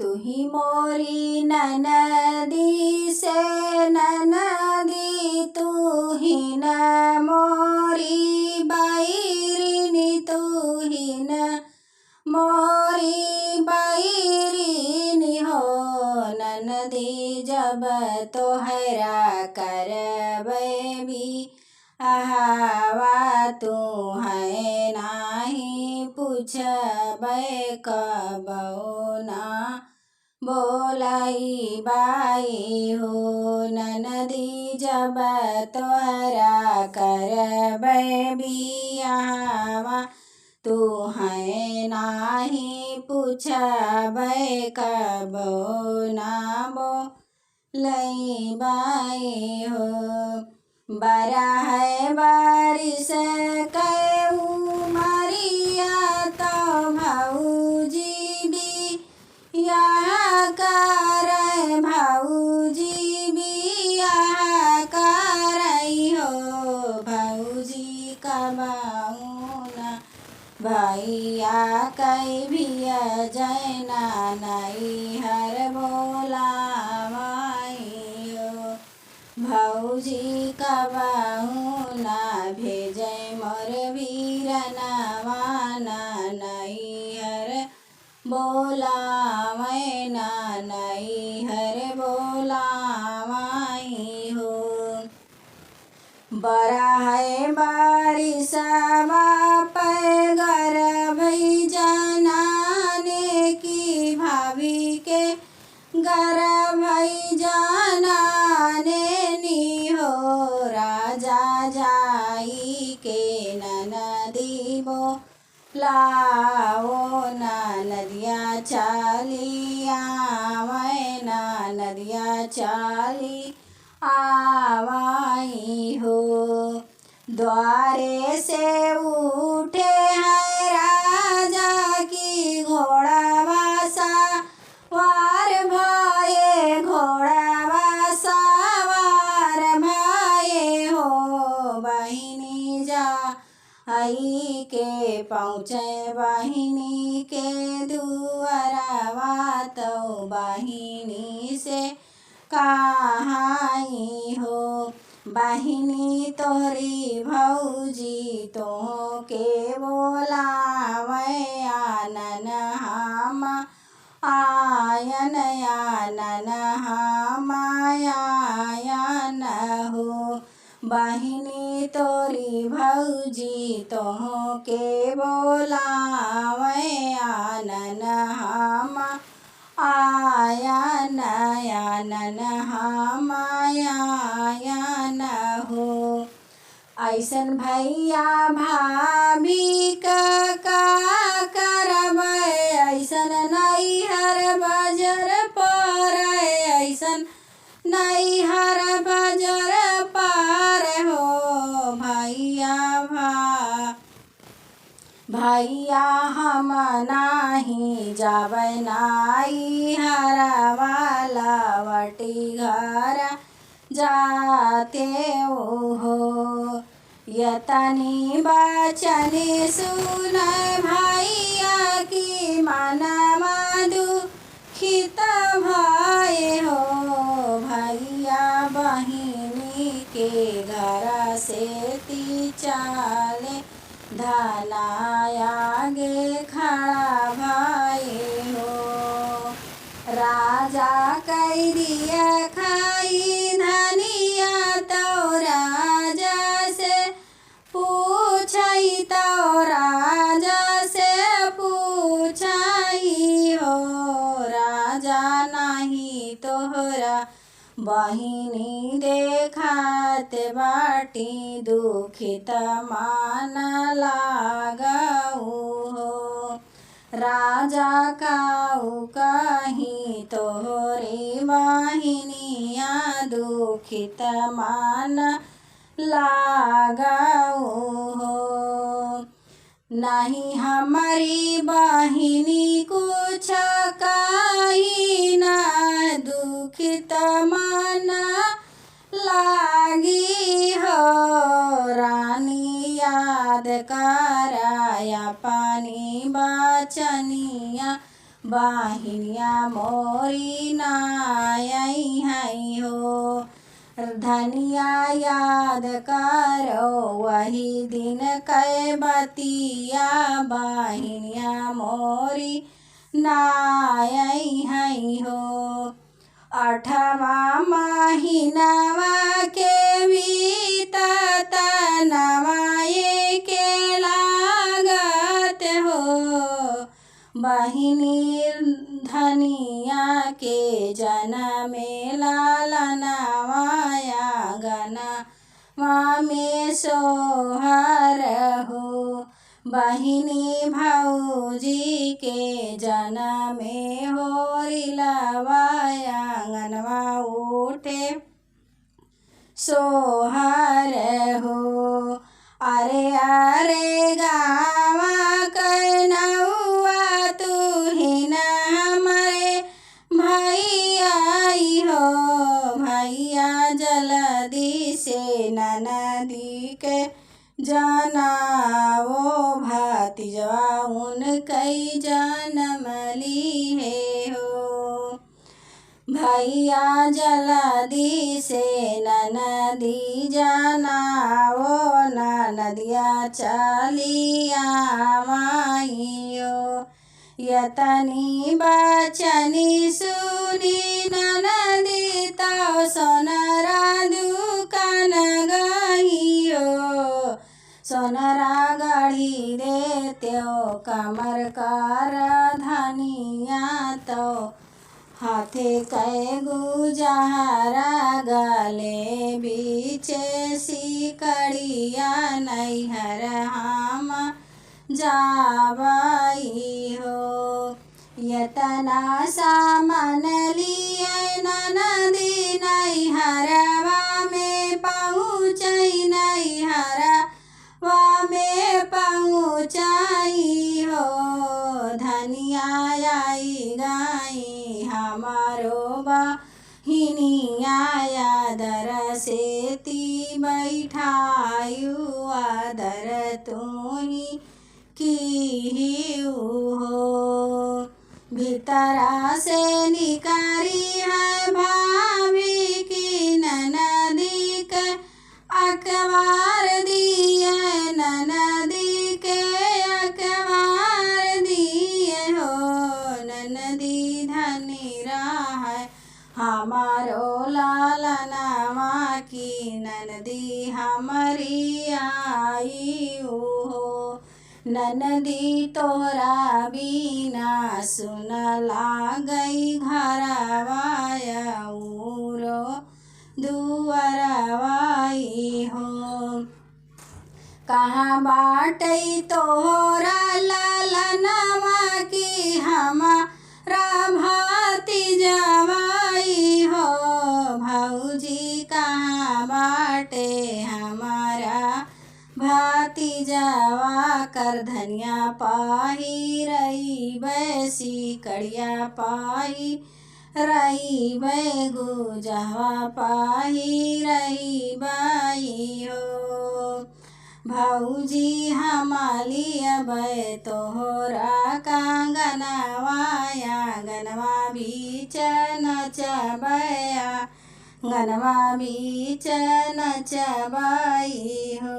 तू ही मोरी ननदी से ननदी, तू ही न मोरी बैरिनी, तू ही न मोरी बैरिनी हो। ननदी जब तोहरा करबै भी आवा, तू है नाही पूछबै कबौ ना बोलाई बाई हो। ननदी जब तोहरा करबै बियावा, तू है नाही पूछबै कबौ ना बोलाई बाई हो। बरा है बारिश कै उमरिया, तो भौजी बियाह करै, भौजी बियाह करै हो। भौजी कबहु न भैया कै भिया जैना नैहर बोलावै हो। भौजी कबहु न भेजै मोर वीरनवा, नैहर बोलावै ना नैहर बोलावै हो। बरा है बारिशवा पैगर भई जनाने की, भाभी के गर भई जनाने नी हो। राजा जाई के ननदी बोलाओ, नदिया चली आवै, नदिया चली आवाई हो। द्वारे से उठे हैं राजा की घोड़ावा सवार भये, घोड़ावा सवार भये हो। बहिनी जा आई के पहुँचे बहिनी के दुआरवा, तो बहिनी से कहाई हो। बहिनी तोहरी भौजी तोह के बोलावै, आनन हम आयन, आनन हम आयन हो। बहिनी तोरी भौजी तोह के बोलावै, आनन हम आयन, आनन हम आयन हो। ऐसन भैया भाभी का करबै, ऐसन नैहर बजर परै, ऐसन नैहर बजर पार हो। भैया हम नाही जाबै नैहरवा, लवटी घर जाते हो। यतनी बचनी सुनै भैया की, मनवा दुखित भये हो। भैया बहिनी के घर से ती चले, धनाया गे खड़ा भये हो। राजा कई दिया खाई धनिया, तो राजा से पूछई, तो राजा से पूछई हो। राजा नहीं तोहरा बहिनी देखत बाटी, दुखित मान लागऊ हो। राजा काऊ कहीं तोहरी बहिनिया, दुखित मान लागऊ हो। नहीं हमारी बहिनी कुछ कही ना, दुखित मन लागी हो। रानी याद कराया पानी बचनिया, बहिनिया मोरी नाई है हो। धनिया याद करो वही दिन कै बतिया, बहिनिया मोरी नाई है हो। 8वां महीनावा के बीतत नवाए के लागत हो। बहिनी धनिया के जनमे लालनवाया गनवा में सोहर हो। बहिनी भौजी के जनमे होरी लवाया गनवा उठे सोहर हो। अरे अरे गावा कनौआ तुहिन हमरे भैया हो। भैया जल्दी से ननदी के जनावो, भतीजवा उनकई जनम ली है हो। भैया जल्दी से ननदी जनावो, ननदिया चलिया माइयो। यतनी बचनी सुनी ननदी तो सोनरा दुकान गइयो। सोनरा गढ़ी देत्यो कमर कर धनिया, तो हाथे कै गुजहरा गले बीचे सिकड़िया। नैहर हम जावई हो। यतना सामान लिए ननदी नैहरवा में पहुँचई, नैहरवा में पहुँचई हो। धनिया आई गई हमारो बहिनिया, आदर से ती बैठायु, आदर तुही की हो। भीतरा से निकारी है भाभी की ननदी के अखबार दिए, ननदी के अखबार दिए हो। ननदी धनी है हमारो लालनवा की, ननदी हमारी आई हो। ननदी तोरा बिना सुन लागई घरवाया उरो दुअरवाई हो। कहाँ बाटई तोहरा लालनवा की हमारा भतीजवाई हो। भौजी कहाँ बाटे हमारा भतीजवा, कर धनिया पाही रही बैसी कड़िया पाही रही बै, गुजवा पाही रही बाई हो। भौजी हमाली बै तोहरा कंगनवाया, गनवा बीच नचबया, गनवा बीच नचबाई हो।